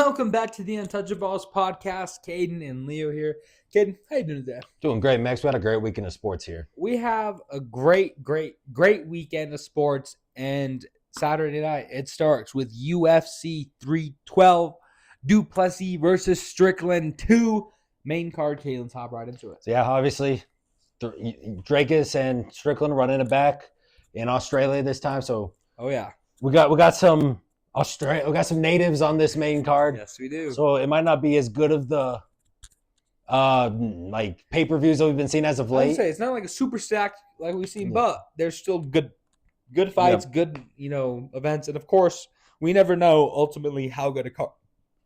Welcome back to the Untouchaballs podcast. Caden and Leo here. Caden, how you doing today? Doing great, Max. We had a great weekend of sports here. We have a great weekend of sports, and Saturday night it starts with UFC 312, Duplessis versus Strickland 2. Main card, Caden, hop right into it. So yeah, obviously, Drakus and Strickland running it back in Australia this time. So Oh yeah, we got some natives on this main card. yes we do. So it might not be as good of the like pay-per-views that we've been seeing as of I would late. say it's not like a super stacked like we've seen, Yeah. but there's still good fights, good events, and of course we never know ultimately how good a card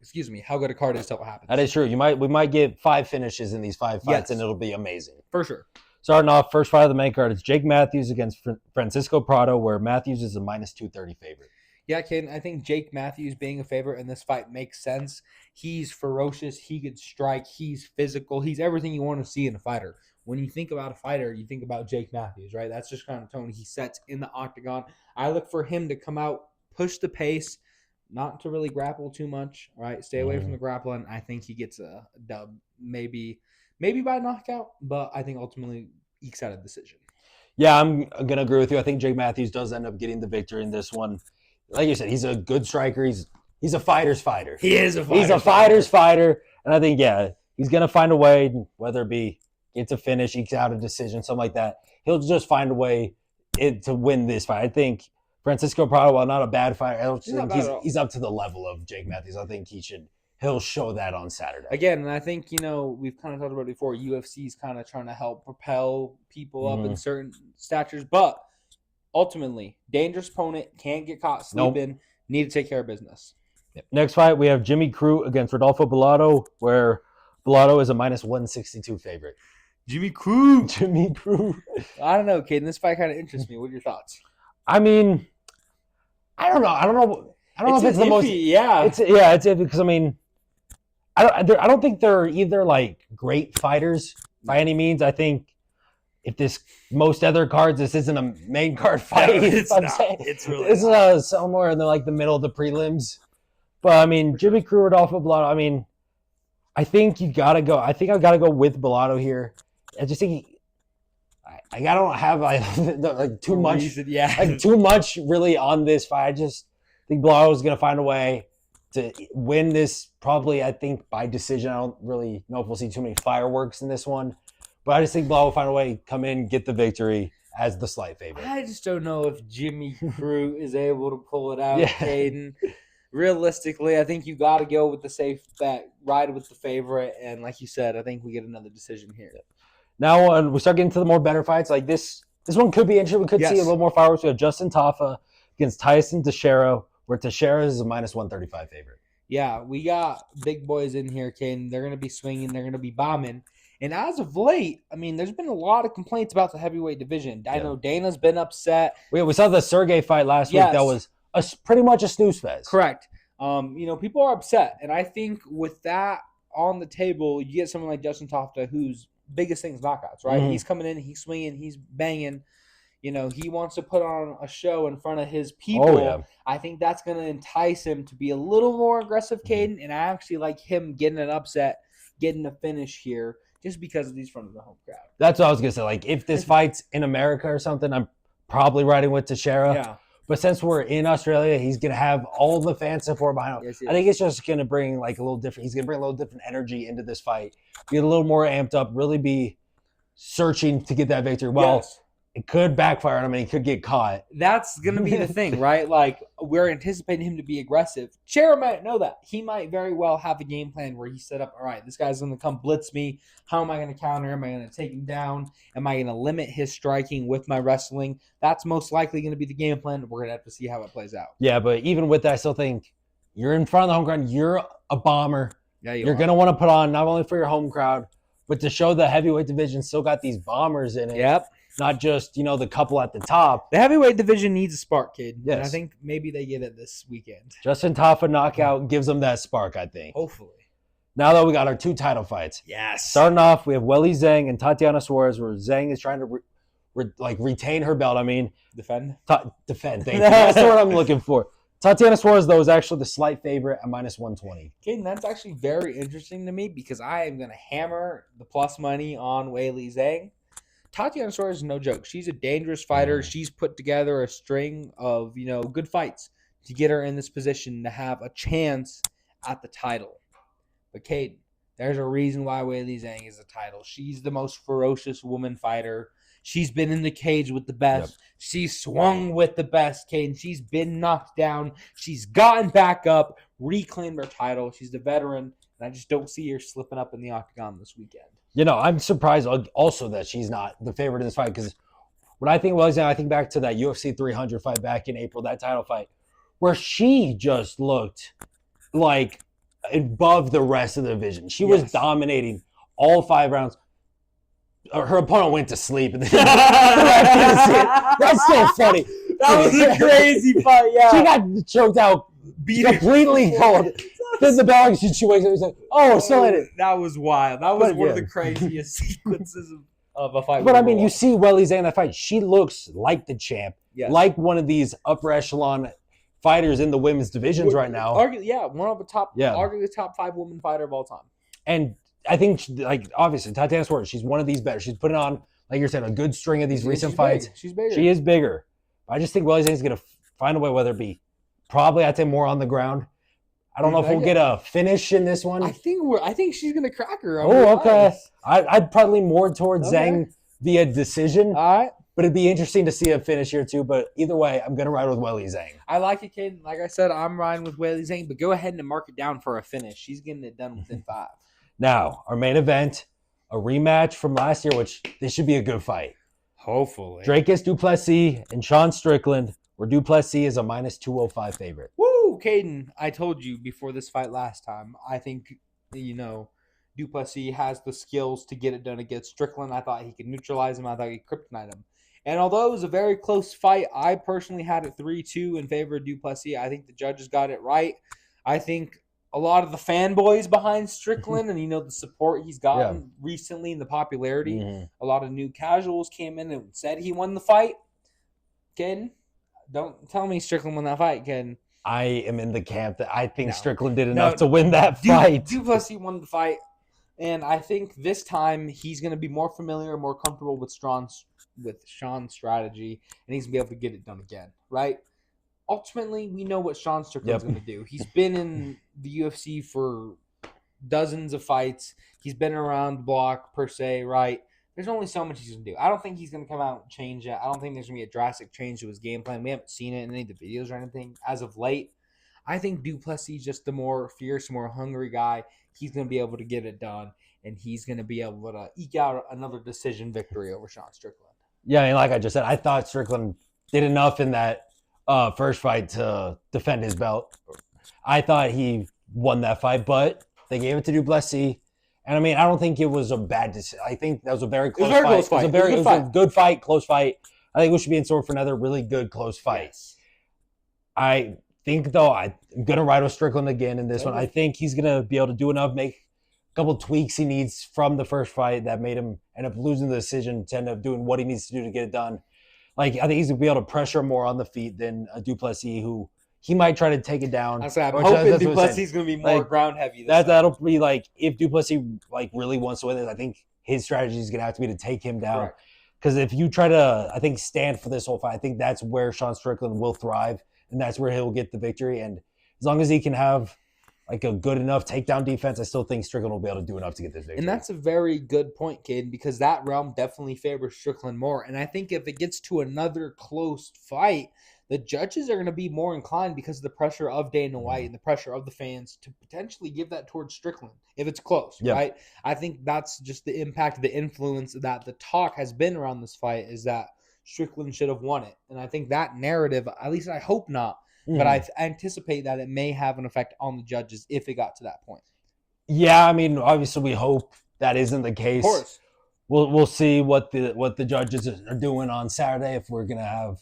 is till it happens. That is true. We might get 5 finishes in these 5 fights, Yes. and it'll be amazing. For sure. Starting off, first fight of the main card, it's Jake Matthews against Francisco Prado, where Matthews is a minus 230 favorite. Yeah, Caden, I think Jake Matthews being a favorite in this fight makes sense. He's ferocious. He can strike. He's physical. He's everything you want to see in a fighter. When you think about a fighter, you think about Jake Matthews, right? That's just kind of tone he sets in the octagon. I look for him to come out, push the pace, not to really grapple too much, right? Stay away from the grappling. I think he gets a dub, maybe by knockout, but I think ultimately ekes out a decision. Yeah, I'm going to agree with you. I think Jake Matthews does end up getting the victory in this one. Like you said, he's a good striker. He's a fighter's fighter. He is a fighter. He's a fighter's fighter. And I think, he's going to find a way, whether it be gets a finish, ekes out a decision, something like that. He'll just find a way to win this fight. I think Francisco Prado, while not a bad fighter, I don't think he's up to the level of Jake Matthews. I think he'll show that on Saturday. Again, and I think, we've kind of talked about it before, UFC is kind of trying to help propel people up in certain statures, but ultimately, dangerous opponent, can't get caught sleeping, need to take care of business. Yep. Next fight, we have Jimmy Crute against Rodolfo Bellato, where Bellato is a minus 162 favorite. Jimmy Crute. Jimmy Crute. I don't know, Caden. This fight kind of interests me. What are your thoughts? I mean, I don't know. I don't know if it's the most. Yeah. It's iffy because I don't think they're either like great fighters by any means. I think if most other cards, this isn't a main card fight. No, it's not. It's really not. Somewhere in the middle of the prelims. But I mean, Jimmy Crute, Rodolfo Bellato. I mean, I think you gotta go. I think I gotta go with Bellato here. I just think I don't have like too much. Too much really on this fight. I just think Bellato is gonna find a way to win this. Probably, I think by decision. I don't really know if we'll see too many fireworks in this one. But I just think Bellato will find a way, come in, get the victory as the slight favorite. I just don't know if Jimmy Crute is able to pull it out, Yeah. Caden. Realistically, I think you got to go with the safe bet, ride with the favorite, and like you said, I think we get another decision here. Now, we start getting to the more better fights. Like this one could be interesting. We could see a little more fireworks. We have Justin Tafa against Tyson Teixeira, where Teixeira is a minus 135 favorite. Yeah, we got big boys in here, Caden. They're going to be swinging. They're going to be bombing. And as of late, I mean, there's been a lot of complaints about the heavyweight division. I know Dana's been upset. We saw the Sergey fight last week. That was pretty much a snooze fest. Correct. People are upset. And I think with that on the table, you get someone like Justin Tofta, whose biggest thing is knockouts, right? He's coming in, he's swinging, he's banging. He wants to put on a show in front of his people. Oh, yeah. I think that's going to entice him to be a little more aggressive, Caden. And I actually like him getting an upset, getting a finish here, just because he's from the home crowd. That's what I was going to say. Like, if this fight's in America or something, I'm probably riding with Teixeira. Yeah. But since we're in Australia, he's going to have all the fan support behind him. Yes, I think it's just going to bring like a little different. He's going to bring a little different energy into this fight. Get a little more amped up. Really be searching to get that victory. Well, it could backfire on him and he could get caught. That's going to be the thing, right? Like, we're anticipating him to be aggressive. Teixeira might know that. He might very well have a game plan where he set up, all right, this guy's going to come blitz me. How am I going to counter? Am I going to take him down? Am I going to limit his striking with my wrestling? That's most likely going to be the game plan. We're going to have to see how it plays out. Yeah, but even with that, I still think you're in front of the home crowd. You're a bomber. Yeah, you're going to want to put on not only for your home crowd, but to show the heavyweight division still got these bombers in it. Yep. Not just, the couple at the top. The heavyweight division needs a spark, kid. Yes. And I think maybe they get it this weekend. Justin Tafa knockout gives them that spark, I think. Hopefully. Now that we got our 2 title fights. Yes. Starting off, we have Weili Zhang and Tatiana Suarez, where Zhang is trying to retain her belt. I mean, defend. Defend. Thank you. That's the word I'm looking for. Tatiana Suarez, though, is actually the slight favorite at minus 120. Caden, that's actually very interesting to me because I am going to hammer the plus money on Weili Zhang. Tatiana Suarez is no joke. She's a dangerous fighter. She's put together a string of, good fights to get her in this position to have a chance at the title. But Caden, there's a reason why Weili Zhang is a title. She's the most ferocious woman fighter. She's been in the cage with the best. Yep. She's swung with the best, Caden. She's been knocked down. She's gotten back up, reclaimed her title. She's the veteran, and I just don't see her slipping up in the octagon this weekend. I'm surprised also that she's not the favorite in this fight because when I think Weili Zhang, I think back to that UFC 300 fight back in April, that title fight, where she just looked like above the rest of the division. She was dominating all 5 rounds. Her opponent went to sleep. And that's so funny. That was a crazy fight, yeah. She got choked out, completely cold. Then the bell, she wakes up and like, oh, still in it. That was wild. That was one of the craziest sequences of a fight. But I mean, you see Weili Zhang in that fight. She looks like the champ, like one of these upper echelon fighters in the women's divisions right now. One of the top, arguably the top 5 women fighter of all time. And I think, obviously, Tatiana Suarez, she's one of these better. She's putting on, like you're saying, a good string of these recent fights. She's bigger. She is bigger. I just think Weili Zhang's going to find a way, whether it be probably, I'd say, more on the ground. I don't know if we'll get a finish in this one. I think she's going to crack her. Okay. I'd probably more towards Zhang via decision. All right. But it'd be interesting to see a finish here, too. But either way, I'm going to ride with Weili Zhang. I like it, Caden. Like I said, I'm riding with Weili Zhang. But go ahead and mark it down for a finish. She's getting it done within 5. Now, our main event, a rematch from last year, which this should be a good fight. Hopefully. Dricus du Plessis and Sean Strickland, where du Plessis is a minus 205 favorite. Woo, Caden. I told you before this fight last time, I think, du Plessis has the skills to get it done against Strickland. I thought he could neutralize him. I thought he could kryptonite him. And although it was a very close fight, I personally had it 3-2 in favor of du Plessis. I think the judges got it right. I think a lot of the fanboys behind Strickland and, the support he's gotten recently and the popularity, a lot of new casuals came in and said he won the fight. Ken, don't tell me Strickland won that fight, Ken. I am in the camp that I think Strickland did enough to win that fight. Du Plessis won the fight, and I think this time he's going to be more familiar, more comfortable with Sean's strategy, and he's going to be able to get it done again, right? Ultimately, we know what Sean Strickland's going to do. He's been in the UFC for dozens of fights. He's been around the block, per se, right? There's only so much he's going to do. I don't think he's going to come out and change it. I don't think there's going to be a drastic change to his game plan. We haven't seen it in any of the videos or anything as of late. I think du Plessis is just the more fierce, more hungry guy. He's going to be able to get it done, and he's going to be able to eke out another decision victory over Sean Strickland. Yeah, like I just said, I thought Strickland did enough in that first fight to defend his belt. I thought he won that fight, but they gave it to du Plessis. And I don't think it was a bad decision. I think that was a very close fight. It was a good fight, close fight. I think we should be in store for another really good close fight. Yes. I think, though, I'm going to ride with Strickland again in this one. I think he's going to be able to do enough, make a couple tweaks he needs from the first fight that made him end up losing the decision to end up doing what he needs to do to get it done. I think he's going to be able to pressure more on the feet than du Plessis, who he might try to take it down. I'm hoping du Plessis is going to be more ground heavy. That'll be if du Plessis really wants to win it, I think his strategy is going to have to be to take him down. Because if you try to, stand for this whole fight, I think that's where Sean Strickland will thrive, and that's where he'll get the victory. And as long as he can have a good enough takedown defense, I still think Strickland will be able to do enough to get this victory. And that's a very good point, Caden, because that realm definitely favors Strickland more. And I think if it gets to another close fight, the judges are going to be more inclined because of the pressure of Dana White and the pressure of the fans to potentially give that towards Strickland if it's close, right? I think that's just the impact, the influence that the talk has been around this fight is that Strickland should have won it. And I think that narrative, at least I hope not, but I anticipate that it may have an effect on the judges if it got to that point. Yeah, obviously we hope that isn't the case. Of course. We'll see what the judges are doing on Saturday, if we're going to have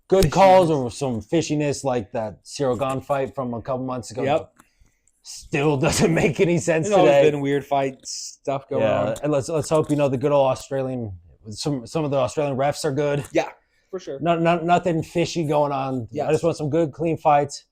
good calls or some fishiness like that Cyril Gane fight from a couple months ago. Yep. Still doesn't make any sense today. There's been weird fight stuff going on. And let's hope the good old Australian, some of the Australian refs are good. Yeah, for sure. Nothing fishy going on. Yes. I just want some good, clean fights.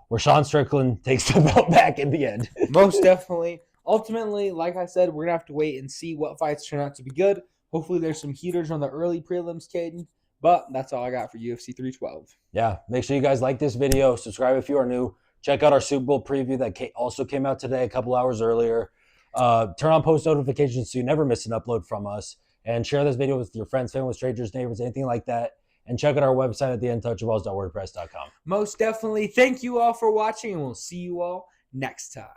where Sean Strickland takes the belt back in the end. Most definitely. Ultimately, like I said, we're going to have to wait and see what fights turn out to be good. Hopefully, there's some heaters on the early prelims, Caden. But that's all I got for UFC 312. Yeah, make sure you guys like this video. Subscribe if you are new. Check out our Super Bowl preview that also came out today a couple hours earlier. Turn on post notifications so you never miss an upload from us. And share this video with your friends, family, strangers, neighbors, anything like that. And check out our website at theuntouchaballs.wordpress.com. Most definitely. Thank you all for watching, and we'll see you all next time.